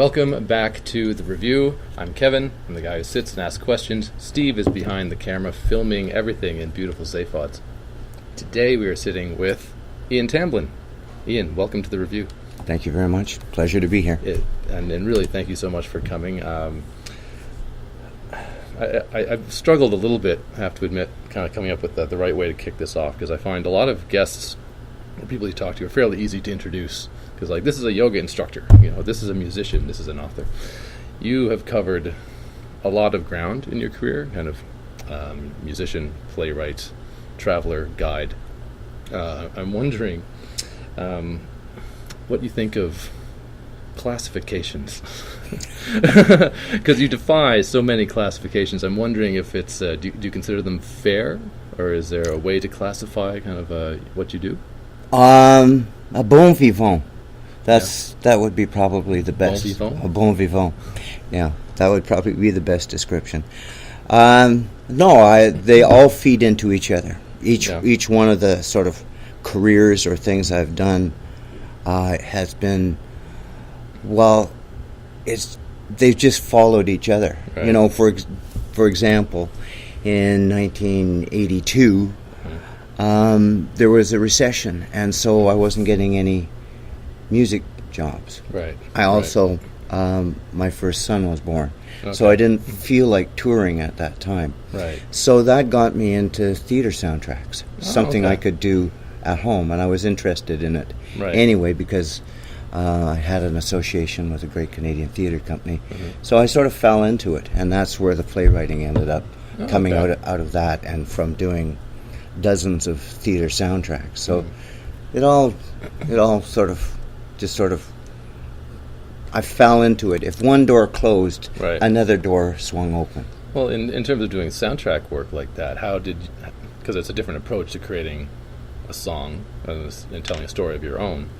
Welcome back to the Revue. I'm Kevin. I'm the guy who sits and asks questions. Steve is behind the camera filming everything in beautiful Zaphods. Today we are sitting with Ian Tamblyn. Ian, welcome to the Revue. Thank you very much. Pleasure to be here. And really thank you so much for coming. I've struggled a little bit, I have to admit, kind of coming up with the right way to kick this off, because I find a lot of guests or people you talk to are fairly easy to introduce. Because, like, this is a yoga instructor, this is a musician, this is an author. You have covered a lot of ground in your career, kind of musician, playwright, traveler, guide. I'm wondering what you think of classifications. Because you defy so many classifications. I'm wondering if it's, do you consider them fair? Or is there a way to classify kind of what you do? A bon vivant. That would be probably the best. Bon vivant? A bon vivant. Yeah, that would probably be the best description. They all feed into each other. Each one of the sort of careers or things I've done has been, they've just followed each other. Right. For example, in 1982, there was a recession, and so I wasn't getting any music jobs. Right. I also, my first son was born, so I didn't feel like touring at that time. Right. So that got me into theater soundtracks, something I could do at home, and I was interested in it anyway because I had an association with a great Canadian theater company. Mm-hmm. So I sort of fell into it, and that's where the playwriting ended up coming out of that, and from doing dozens of theater soundtracks. So it all sort of I fell into it. If one door closed, another door swung open. Well, in terms of doing soundtrack work like that, because it's a different approach to creating a song and telling a story of your own.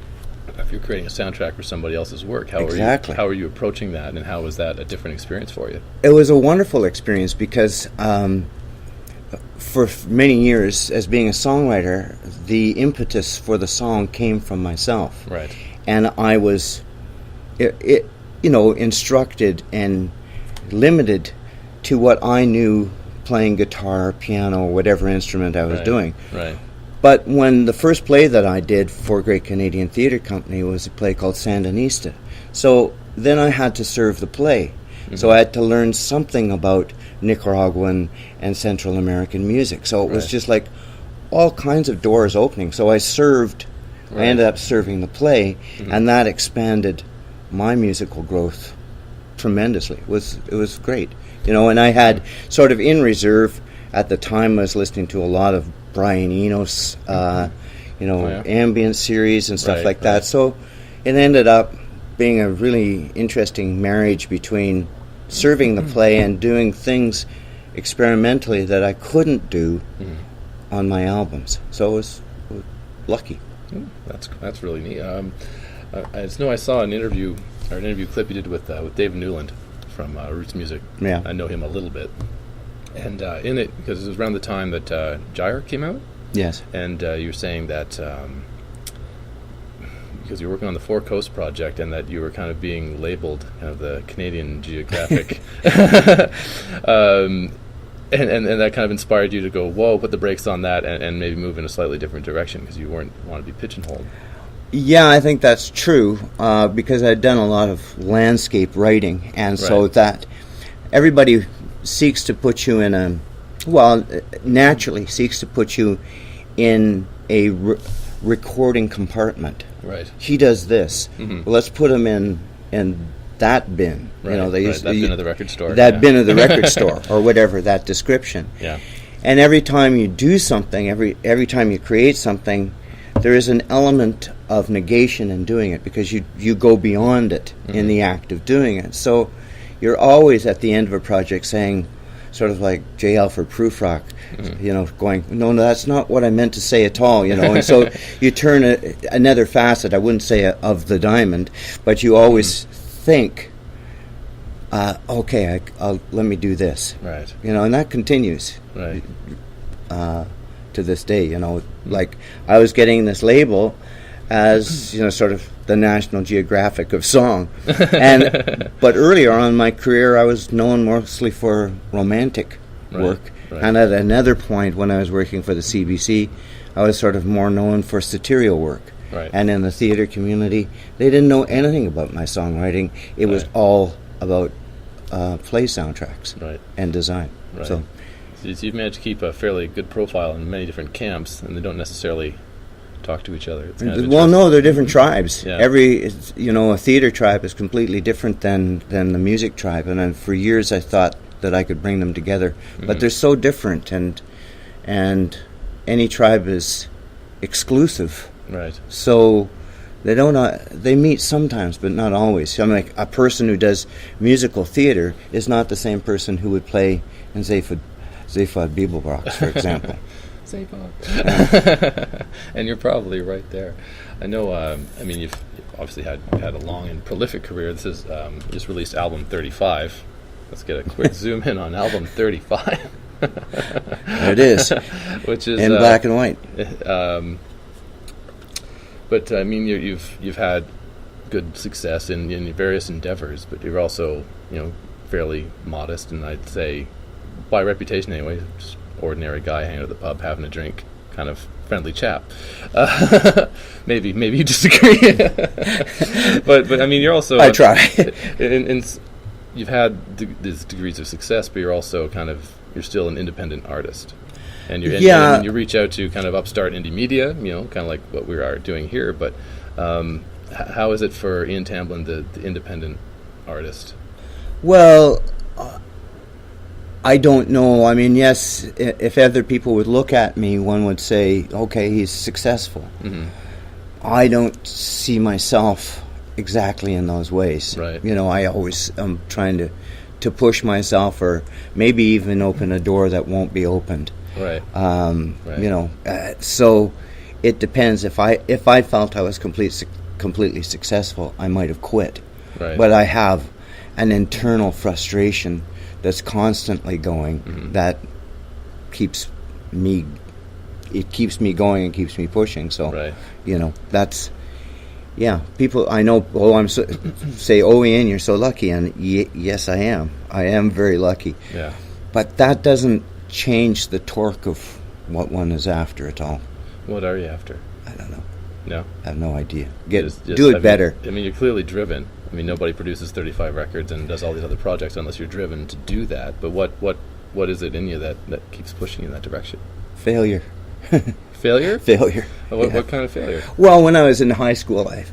If you're creating a soundtrack for somebody else's work, how are you approaching that, and how was that a different experience for you? It was a wonderful experience because for many years, as being a songwriter, the impetus for the song came from myself. Right. And I was, instructed and limited to what I knew playing guitar, piano, whatever instrument I was doing. Right. But when the first play that I did for Great Canadian Theatre Company was a play called Sandinista. So then I had to serve the play. Mm-hmm. So I had to learn something about Nicaraguan and Central American music. So it was just like all kinds of doors opening. So I ended up serving the play, and that expanded my musical growth tremendously. It was great. And I had sort of in reserve at the time, I was listening to a lot of Brian Eno's, ambient series and stuff like that. So it ended up being a really interesting marriage between serving the play and doing things experimentally that I couldn't do on my albums. So it was lucky. That's really neat. I saw an interview clip you did with Dave Newland from Roots Music. Yeah. I know him a little bit. And in it, because it was around the time that Gyre came out. Yes. And you were saying that because you were working on the Four Coasts project, and that you were kind of being labeled kind of the Canadian Geographic. And that kind of inspired you to go, whoa, put the brakes on that and maybe move in a slightly different direction because you want to be pigeonholed. Yeah, I think that's true because I'd done a lot of landscape writing, and so that everybody seeks to put you in naturally seeks to put you in a recording compartment. Right. He does this. Mm-hmm. Well, let's put him in that bin. Right. That bin of the record store. That bin of the record store, or whatever that description. Yeah. And every time you do something, every time you create something, there is an element of negation in doing it because you go beyond it in the act of doing it. So you're always at the end of a project saying, sort of like J. Alfred Prufrock, going, no, that's not what I meant to say at all, And so you turn another facet, I wouldn't say of the diamond, but you always think, let me do this. Right. And that continues. Right. To this day, like I was getting this label as, sort of the National Geographic of song. But earlier on in my career, I was known mostly for romantic work. Right. And at another point, when I was working for the CBC, I was sort of more known for satirical work. Right. And in the theater community, they didn't know anything about my songwriting. It was all about play soundtracks and design. Right. So you've managed to keep a fairly good profile in many different camps, and they don't necessarily talk to each other. It's kind of well, no, they're different tribes. Yeah. A theater tribe is completely different than the music tribe. And then for years I thought that I could bring them together, but they're so different, and any tribe is exclusive. Right. So they don't. They meet sometimes, but not always. I mean, like a person who does musical theater is not the same person who would play in Zephod Bibelbrox, for example. And you're probably right there. I know. I mean, you've obviously had a long and prolific career. This is just released album 35. Let's get a quick zoom in on album 35. There it is, which is in black and white. But I mean, you've had good success in various endeavors, but you're also fairly modest, and I'd say by reputation anyway, just ordinary guy hanging at the pub having a drink, kind of friendly chap. Maybe you disagree, but I mean, you're also I try. You've had these degrees of success, but you're also you're still an independent artist, and you reach out to kind of upstart indie media, kind of like what we are doing here. But how is it for Ian Tamblyn, the independent artist? Well, I don't know. I mean, yes, if other people would look at me, one would say, okay, he's successful. Mm-hmm. I don't see myself exactly in those ways. Right. I always am trying to push myself, or maybe even open a door that won't be opened. Right. So it depends. If I felt I was completely successful, I might have quit. Right. But I have an internal frustration that's constantly going, that keeps me going and keeps me pushing. So that's people I know. Say, oh, Ian, you're so lucky, and yes, I am very lucky. Yeah. But that doesn't change the torque of what one is after at all. What are you after? I don't know. No, I have no idea. Do it better. I mean, you're clearly driven. I mean, nobody produces 35 records and does all these other projects unless you're driven to do that. But what is it in you that keeps pushing you in that direction? Failure. Failure? Failure. What kind of failure? Well, when I was in high school, I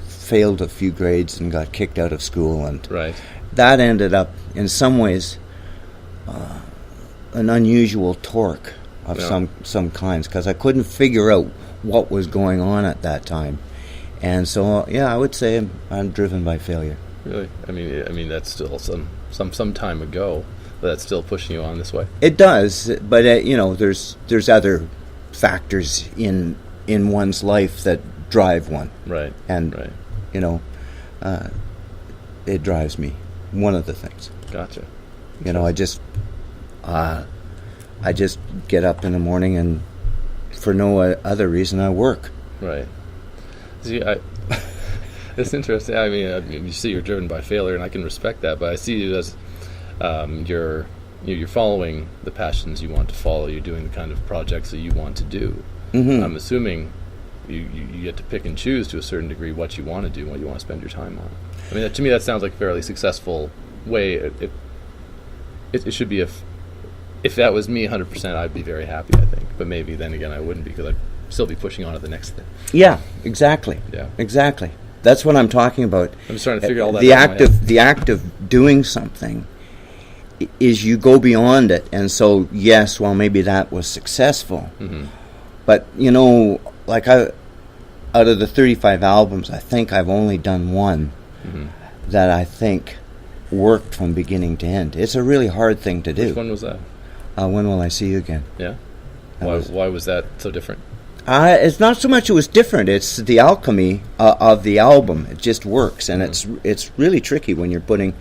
failed a few grades and got kicked out of school, and that ended up, in some ways, an unusual torque of some kinds, because I couldn't figure out what was going on at that time. And so, I would say I'm driven by failure. Really? I mean, that's still some time ago. But that's still pushing you on this way. It does, but there's other factors in one's life that drive one. Right. And it drives me. One of the things. Gotcha. I just get up in the morning, and for no other reason I work. Right. See, it's interesting. I mean, you see, you're driven by failure, and I can respect that. But I see you as you're following the passions you want to follow. You're doing the kind of projects that you want to do. Mm-hmm. I'm assuming you get to pick and choose to a certain degree what you want to do and what you want to spend your time on. I mean, to me, that sounds like a fairly successful way. It should be if that was me 100%, I'd be very happy, I think. But maybe then again, I wouldn't, because I'd still be pushing on to the next thing. Yeah, exactly. Yeah, exactly. That's what I'm talking about. I'm just trying to figure all that out. The act of doing something is you go beyond it, and so yes, well, maybe that was successful. Mm-hmm. But out of the 35 albums, I think I've only done one that I think worked from beginning to end. It's a really hard thing to do. Which one was that? When Will I See You Again? Yeah. Why was that so different? It's not so much it was different. It's the alchemy of the album. It just works, and it's really tricky when you're putting,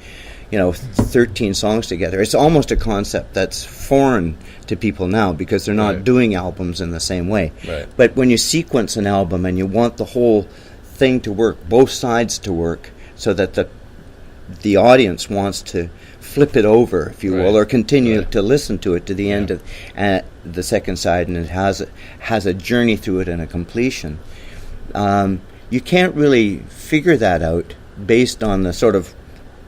13 songs together. It's almost a concept that's foreign to people now, because they're not doing albums in the same way. Right. But when you sequence an album and you want the whole thing to work, both sides to work, so that the audience wants to flip it over, if you will, or continue to listen to it to the end of the second side, and it has a journey through it and a completion. You can't really figure that out based on the sort of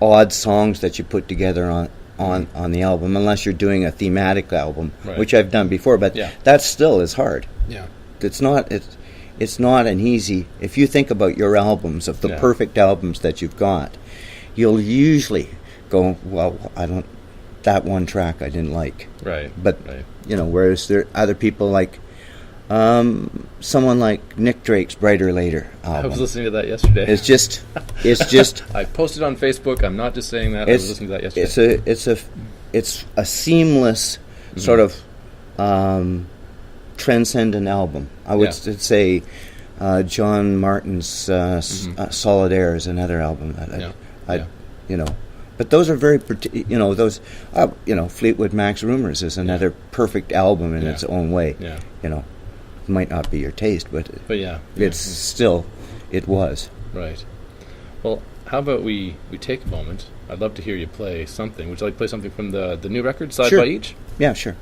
odd songs that you put together on the album, unless you're doing a thematic album, which I've done before, but that still is hard. Yeah. It's not an easy, if you think about your albums, of the perfect albums that you've got, you'll usually go, well, that one track I didn't like. Right. But, whereas there are other people like, someone like Nick Drake's Brighter Later album. I was listening to that yesterday. It's just I posted on Facebook. I'm not just saying that. I was listening to that yesterday. It's a seamless sort of transcendent album. I would say John Martin's Solid Air is another album that but those are very Fleetwood Mac's Rumors is another perfect album in its own way. Might not be your taste, but it's still, it was. Right. Well, how about we take a moment? I'd love to hear you play something. Would you like to play something from the new record, Side by Each? Yeah, sure.